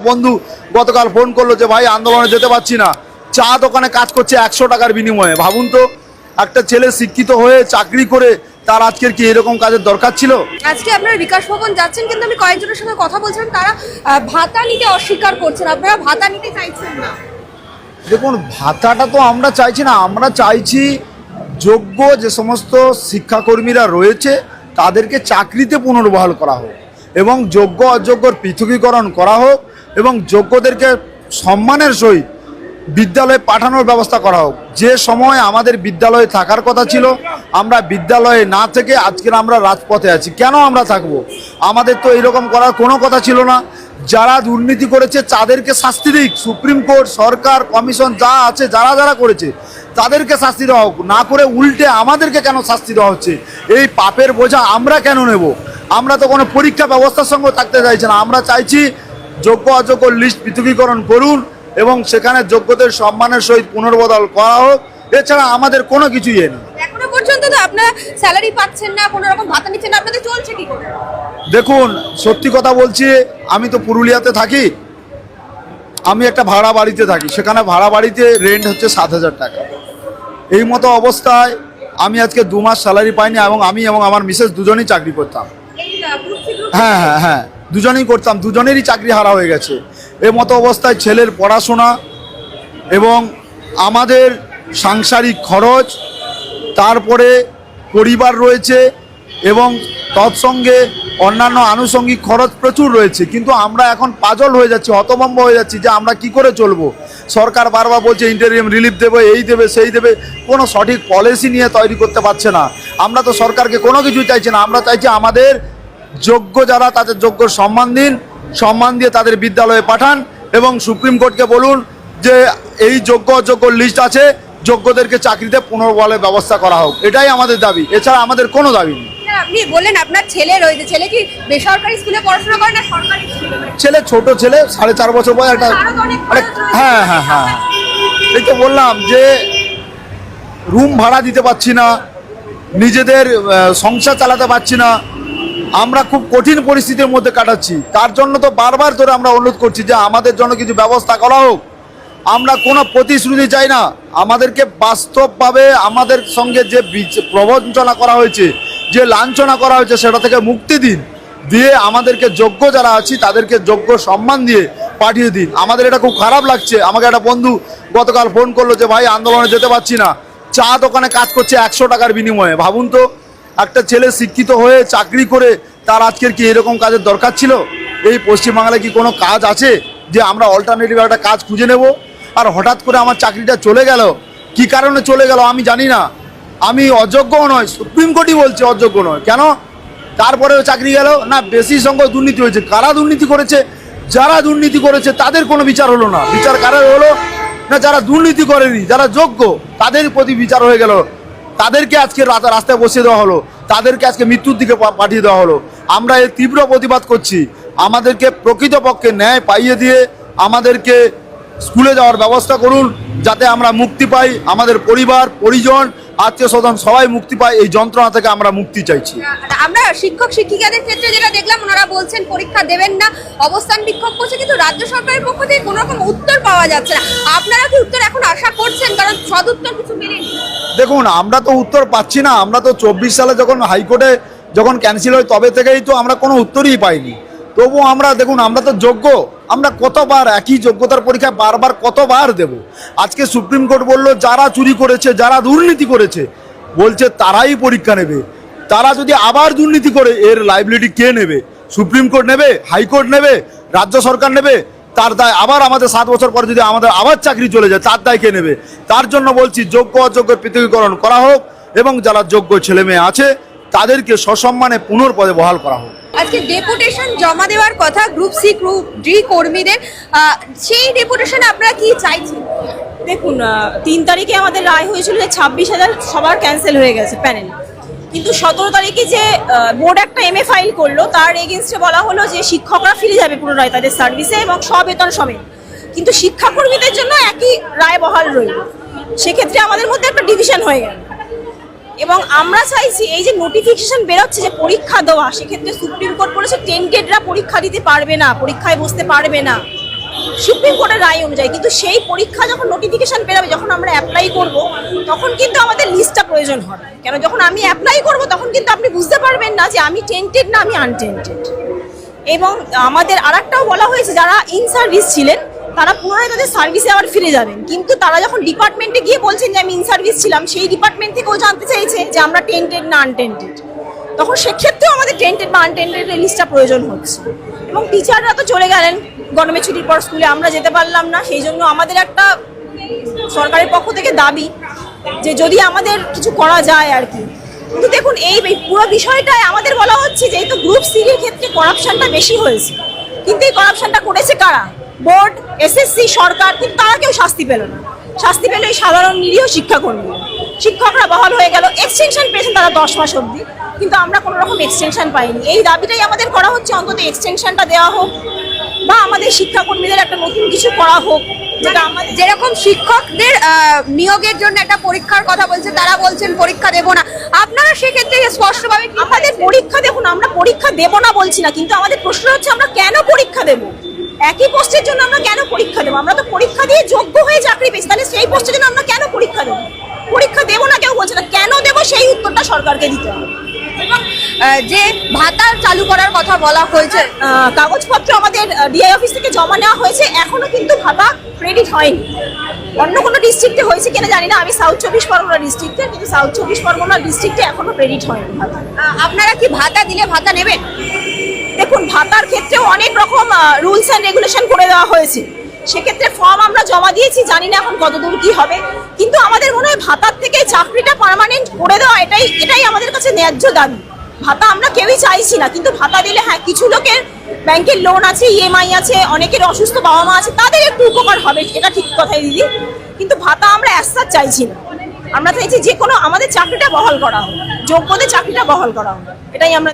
বন্ধু গতকাল ফোন করলো যে ভাই আন্দোলনে যেতে পারছি না, চা দোকানে কাজ করছে 100 টাকার বিনিময়ে। ভাবুন তো, একটা ছেলে শিক্ষিত হয়ে চাকরি করে তার আজকের কি এরকম কাজের দরকার ছিল? আজকে আপনারা বিকাশ ভবন যাচ্ছেন, কিন্তু আমি কয়েকজনের সঙ্গে কথা বলছিলাম, তারা ভাতা নিতে অস্বীকার করছেন। আপনারা ভাতা নিতে চাইছেন না? দেখুন, ভাতাটা তো আমরা চাইছি না, আমরা চাইছি যোগ্য যে সমস্ত শিক্ষাকর্মীরা রয়েছে তাদেরকে চাকরিতে পুনর্বহাল করা হোক এবং যোগ্য অযোগ্যর পৃথকীকরণ করা হোক এবং যোগ্যদেরকে সম্মানের সহিত বিদ্যালয়ে পাঠানোর ব্যবস্থা করা হোক। যে সময় আমাদের বিদ্যালয়ে থাকার কথা ছিল, আমরা বিদ্যালয়ে না থেকে আজকের আমরা রাজপথে আছি। কেন আমরা থাকবো? আমাদের তো এরকম করার কোনো কথা ছিল না। যারা দুর্নীতি করেছে তাদেরকে শাস্তি দিক, সুপ্রিম কোর্ট, সরকার, কমিশন যা আছে, যারা যারা করেছে তাদেরকে শাস্তি দেওয়া হোক, না করে উল্টে আমাদেরকে কেন শাস্তি দেওয়া হচ্ছে? এই পাপের বোঝা আমরা কেন নেব? আমরা তো কোনো পরীক্ষা ব্যবস্থার সঙ্গে থাকতে চাইছি না। আমরা চাইছি যোগ্য অযোগ্য লিস্ট পৃথকীকরণ করুন এবং সেখানে যোগ্যদের সম্মানের সহিত পুনর্বদল করা হোক। এছাড়া আমাদের কোনো কিছুই নেই। এখনো পর্যন্ত তো আপনারা স্যালারি পাচ্ছেন না, কোনো রকম ভাতা নিচ্ছেন না, আপনাদের চলছে কি করে? দেখুন, সত্যি কথা বলছি, আমি তো পুরুলিয়াতে থাকি, আমি একটা ভাড়া বাড়িতে থাকি, সেখানে ভাড়া বাড়িতে রেন্ট হচ্ছে 7,000 টাকা। এই মতো অবস্থায় আমি আজকে 2 মাস স্যালারি পাইনি এবং আমি এবং আমার মিসেস দুজনেই চাকরি করতাম। হ্যাঁ হ্যাঁ হ্যাঁ, দুজনেই করতাম, দুজনেরই চাকরি হারা হয়ে গেছে। এই মতো অবস্থায় ছেলের পড়াশোনা এবং আমাদের সাংসারিক খরচ, তারপরে পরিবার রয়েছে এবং তৎসঙ্গে অন্যান্য আনুষঙ্গিক খরচ প্রচুর রয়েছে। কিন্তু আমরা এখন পাজল হয়ে যাচ্ছি, হতভম্ব হয়ে যাচ্ছি যে আমরা কি করে চলবো। সরকার বারবার বলছে ইন্টারিম রিলিফ দেবে, এই দেবে সেই দেবে, কোনো সঠিক পলিসি নিয়ে তৈরি করতে পারছে না। আমরা তো সরকারকে কোনো কিছু চাইছি না, আমরা চাইছি আমাদের যোগ্য যারা তাদের যোগ্য সম্মান দিন, সম্মান দিয়ে তাদের বিদ্যালয়ে পাঠান এবং সুপ্রিম কোর্টকে বলুন যে এই যোগ্য অযোগ্য লিস্ট আছে, যোগ্যদেরকে চাকরিতে পুনর্বহালের ব্যবস্থা করা হোক। এটাই আমাদের দাবি, এছাড়া আমাদের কোনো দাবি নেই। আপনি বললেন আপনার ছেলে রয়েছে, ছেলে কি বেসরকারি স্কুলে পড়াশোনা করে না সরকারি স্কুলে? ছেলে, ছোট ছেলে, 4.5 বছর বয়স। একটা হ্যাঁ হ্যাঁ হ্যাঁ, এই তো বললাম যে রুম ভাড়া দিতে পারছি না, নিজেদের সংসার চালাতে পারছি না, আমরা খুব কঠিন পরিস্থিতির মধ্যে কাটাচ্ছি। তার জন্য তো বারবার ধরে আমরা অনুরোধ করছি যে আমাদের জন্য কিছু ব্যবস্থা করা হোক। আমরা কোনো প্রতিশ্রুতি চাই না, আমাদেরকে বাস্তবভাবে আমাদের সঙ্গে যে প্রবঞ্চনা করা হয়েছে, যে লাঞ্ছনা করা হয়েছে, সেটা থেকে মুক্তি দিন, দিয়ে আমাদেরকে যোগ্য যারা আছি তাদেরকে যোগ্য সম্মান দিয়ে পাঠিয়ে দিন। আমাদের এটা খুব খারাপ লাগছে। আমাকে একটা বন্ধু গতকাল ফোন করলো যে ভাই আন্দোলনে যেতে পারছি না, চা দোকানে কাজ করছে 100 টাকার বিনিময়ে। ভাবুন তো, একটা ছেলে শিক্ষিত হয়ে চাকরি করে তার আজকের কি এরকম কাজের দরকার ছিল? এই পশ্চিমবাংলায় কি কোনো কাজ আছে যে আমরা অল্টারনেটিভ একটা কাজ খুঁজে নেব? আর হঠাৎ করে আমার চাকরিটা চলে গেল, কি কারণে চলে গেল আমি জানি না। আমি অযোগ্যও নয়, সুপ্রিম কোর্টই বলছে অযোগ্য নয়, কেন? তারপরেও চাকরি গেল না। বেশি সংখ্যক দুর্নীতি হয়েছে। কারা দুর্নীতি করেছে? যারা দুর্নীতি করেছে তাদের কোনো বিচার হলো না। বিচার কারা হলো? না, যারা দুর্নীতি করেনি, যারা যোগ্য তাদের প্রতি বিচার হয়ে গেল। তাদেরকে আজকে রাস্তায় বসিয়ে দেওয়া হলো, তাদেরকে আজকে মৃত্যুর দিকে পাঠিয়ে দেওয়া হলো। আমরা এর তীব্র প্রতিবাদ করছি। আমাদেরকে প্রকৃতপক্ষে ন্যায় পাইয়ে দিয়ে আমাদেরকে স্কুলে যাওয়ার ব্যবস্থা করুন, যাতে আমরা মুক্তি পাই, আমাদের পরিবার পরিজন আত্মীয় স্বজন সবাই মুক্তি পায়। এই যন্ত্রণা থেকে আমরা মুক্তি চাইছি। আমরা শিক্ষক শিক্ষিকাদের ক্ষেত্রে যেটা দেখলাম, ওনারা বলছেন পরীক্ষা দেবেন না, অবস্থান বিক্ষোভ করছে, কিন্তু রাজ্য সরকারের পক্ষ থেকে কোনো রকম উত্তর পাওয়া যাচ্ছে না। আপনারা কি উত্তর এখন আশা করছেন? কারণ সদুত্তর কিছু মেলেনি। দেখুন, আমরা তো উত্তর পাচ্ছি না। আমরা তো 24 সালে যখন হাইকোর্টে যখন ক্যান্সেল হয় তবে থেকেই তো আমরা কোনো উত্তরই পাইনি। তবু আমরা দেখুন, আমরা তো যোগ্য, আমরা কতবার একই যোগ্যতার পরীক্ষা বারবার কতবার দেব? আজকে সুপ্রিম কোর্ট বলল যারা চুরি করেছে, যারা দুর্নীতি করেছে, বলছে তারাই পরীক্ষা নেবে। তারা যদি আবার দুর্নীতি করে এর লাইবিলিটি কে নেবে? সুপ্রিম কোর্ট নেবে? হাইকোর্ট নেবে? রাজ্য সরকার নেবে? তার দায় আবার আমাদের 7 বছর পরে যদি আমাদের আবার চাকরি চলে যায়, তার দায় কে নেবে? তার জন্য বলছি যোগ্য অযোগ্যের পৃথকীকরণ করা হোক এবং যারা যোগ্য ছেলে মেয়ে আছে তাদেরকে সসম্মানে পুনর্পদে বহাল করা হোক। আজকে ডেপুটেশন জমা দেওয়ার কথা গ্রুপ সি গ্রুপ ডি কর্মীদের, সেই ডেপুটেশনে আপনারা কি চাইছেন? দেখুন, 3 তারিখে আমাদের রায় হয়েছিল যে 26,000 সবার ক্যান্সেল হয়ে গেছে প্যানেল। কিন্তু 17 তারিখে যে বোর্ড একটা MA ফাইল করলো, তার এগেনস্টে বলা হলো যে শিক্ষকরা ফিরে যাবে পুনরায় তাদের সার্ভিসে এবং বেতন সমেত। কিন্তু শিক্ষাকর্মীদের জন্য একই রায় বহাল রইল। সেক্ষেত্রে আমাদের মধ্যে একটা ডিভিশন হয়ে গেল। এবং আমরা চাইছি এই যে নোটিফিকেশন বেরোচ্ছে যে পরীক্ষা দেওয়া, সেক্ষেত্রে সুপ্রিম কোর্ট বলেছে 10 গ্রেডরা পরীক্ষা দিতে পারবে না, পরীক্ষায় বসতে পারবে না। সুপ্রিম কোর্টের রায় অনুযায়ী। কিন্তু সেই পরীক্ষা যখন নোটিফিকেশন বেরোবে, যখন আমরা অ্যাপ্লাই করব, তখন কিন্তু আমাদের লিস্টটা প্রয়োজন হবে। কেন, যখন আমি অ্যাপ্লাই করব তখন কিন্তু আপনি বুঝতে পারবেন না যে আমি টেন্টেড না আমি আনটেন্টেড। এবং আমাদের আরেকটাও বলা হয়েছে, যারা ইন সার্ভিস ছিলেন তারা পুনরায় তাদের সার্ভিসে আবার ফিরে যাবেন। কিন্তু তারা যখন ডিপার্টমেন্টে গিয়ে বলছেন যে আমি ইন সার্ভিস ছিলাম, সেই ডিপার্টমেন্ট থেকেও জানতে চাইছে যে আমরা টেন্টেড না আনটেন্টেড। তখন সেক্ষেত্রেও আমাদের টেন্টেড বা আনটেন্টেডের লিস্টটা প্রয়োজন হচ্ছে। এবং টিচাররা তো চলে গেলেন গরমের ছুটির পর স্কুলে, আমরা যেতে পারলাম না। সেই জন্য আমাদের একটা সরকারের পক্ষ থেকে দাবি যে যদি আমাদের কিছু করা যায় আর কি। কিন্তু দেখুন, এই পুরো বিষয়টায় আমাদের বলা হচ্ছে যেহেতু গ্রুপ সি এর ক্ষেত্রে করাপশনটা বেশি হয়েছে, কিন্তু এই করাপশনটা করেছে কারা? বোর্ড, এসএসসি, সরকার। কিন্তু তারা কেউ শাস্তি পেল না। শাস্তি পেল এই সাধারণ নিরীহ শিক্ষাকর্মী। শিক্ষকরা বহাল হয়ে গেল, এক্সটেনশন পেয়েছেন তারা 10 মাস অবধি, কিন্তু আমরা কোনো রকম এক্সটেনশন পাইনি। এই দাবিটাই আমাদের করা হচ্ছে, অন্তত এক্সটেনশনটা দেওয়া হোক বা আমাদের শিক্ষাকর্মীদের একটা নতুন কিছু করা হোক, যেটা আমাদের যেরকম শিক্ষকদের নিয়োগের জন্য একটা পরীক্ষার কথা বলছে, তারা বলছেন পরীক্ষা দেব না। আপনারা সেক্ষেত্রে স্পষ্টভাবে আমাদের পরীক্ষা দেখুন, আমরা পরীক্ষা দেব না বলছি না, কিন্তু আমাদের প্রশ্ন হচ্ছে আমরা কেন পরীক্ষা দেব? একই পোস্টের জন্য আমরা কেন পরীক্ষা দেবো? আমরা তো পরীক্ষা দিয়ে যোগ্য হয়ে চাকরি পেয়েছি, তাহলে সেই পোস্টের জন্য আমরা কেন পরীক্ষা দেবো? পরীক্ষা দেবো না কেউ বলছে না, কেন দেবো সেই উত্তরটা সরকারকে দিতে হবে। যে ভাতা চালু করার কথা বলা হয়েছে, কাগজপত্র আমাদের ডিআই অফিস থেকে জমা নেওয়া হয়েছে, এখনো কিন্তু ভাতা ক্রেডিট হয়নি। অন্য কোনো ডিস্ট্রিক্টে হয়েছে কিনা জানি না, আমি সাউথ 24 পরগনা ডিস্ট্রিক্টের, কিন্তু সাউথ 24 পরগনা ডিস্ট্রিক্টে এখনো ক্রেডিট হয়নি ভাতা। আপনারা কি ভাতা দিলে ভাতা নেবেন? দেখুন, ভাতার ক্ষেত্রেও অনেক রকম রুলস অ্যান্ড রেগুলেশন করে দেওয়া হয়েছে। সেক্ষেত্রে ফর্ম আমরা জমা দিয়েছি, জানি না এখন কতদূর কি হবে। কিন্তু আমাদের মনে হয় ভাতার থেকে চাকরিটা পার্মানেন্ট করে দেওয়া এটাই আমাদের কাছে ন্যায্য দাবি। ভাতা আমরা কেউই চাইছি না, কিন্তু ভাতা দিলে হ্যাঁ, কিছু লোকের ব্যাংকের লোন আছে, ইএমআই আছে, অনেকের অসুস্থ বাবা মা আছে, তাদের একটু উপকার হবে, এটা ঠিক কথাই দিদি। কিন্তু ভাতা আমরা অ্যাসার চাইছি না, আমরা চাইছি যে কোনো আমাদের চাকরিটা বহাল করা হোক, যোগ্যদের চাকরিটা বহাল করা হোক, এটাই আমরা